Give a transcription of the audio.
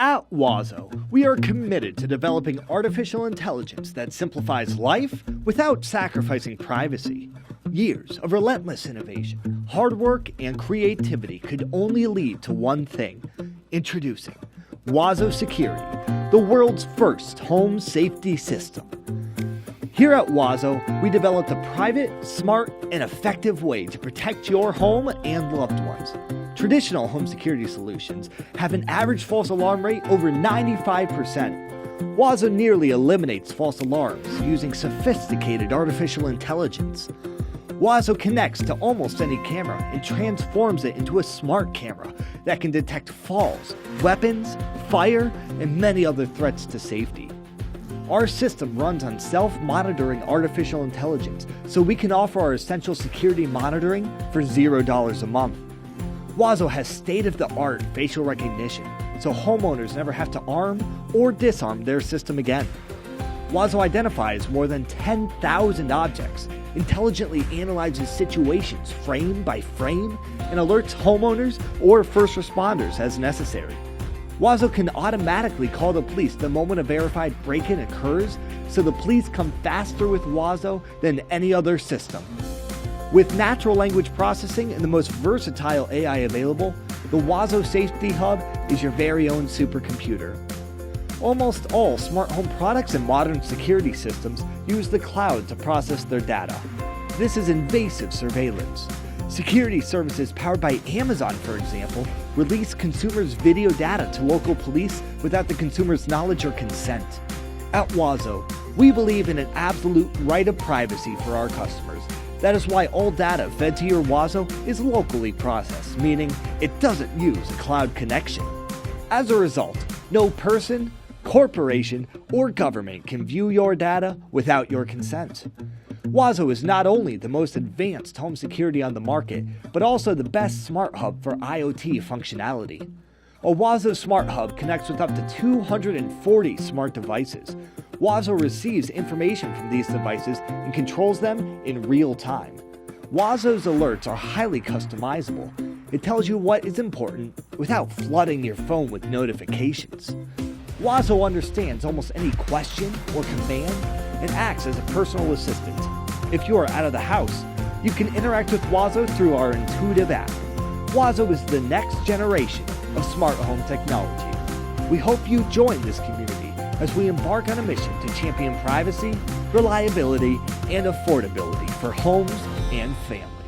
At Wazo, we are committed to developing artificial intelligence that simplifies life without sacrificing privacy. Years of relentless innovation, hard work, and creativity could only lead to one thing: introducing Wazo Security, the world's first home safety system. Here at Wazo, we developed a private, smart, and effective way to protect your home and loved ones. Traditional home security solutions have an average false alarm rate over 95%. Wazo nearly eliminates false alarms using sophisticated artificial intelligence. Wazo connects to almost any camera and transforms it into a smart camera that can detect falls, weapons, fire, and many other threats to safety. Our system runs on self-monitoring artificial intelligence, so we can offer our essential security monitoring for $0 a month. Wazo has state-of-the-art facial recognition, so homeowners never have to arm or disarm their system again. Wazo identifies more than 10,000 objects, intelligently analyzes situations frame by frame, and alerts homeowners or first responders as necessary. Wazo can automatically call the police the moment a verified break-in occurs, so the police come faster with Wazo than any other system. With natural language processing and the most versatile AI available, the Wazo Safety Hub is your very own supercomputer. Almost all smart home products and modern security systems use the cloud to process their data. This is invasive surveillance. Security services powered by Amazon, for example, release consumers' video data to local police without the consumer's knowledge or consent. At Wazo, we believe in an absolute right of privacy for our customers. That is why all data fed to your Wazo is locally processed, meaning it doesn't use a cloud connection. As a result, no person, corporation, or government can view your data without your consent. Wazo is not only the most advanced home security on the market, but also the best smart hub for IoT functionality. A Wazo Smart Hub connects with up to 240 smart devices. Wazo receives information from these devices and controls them in real time. Wazo's alerts are highly customizable. It tells you what is important without flooding your phone with notifications. Wazo understands almost any question or command and acts as a personal assistant. If you are out of the house, you can interact with Wazo through our intuitive app. Wazo is the next generation of smart home technology. We hope you join this community as we embark on a mission to champion privacy, reliability, and affordability for homes and families.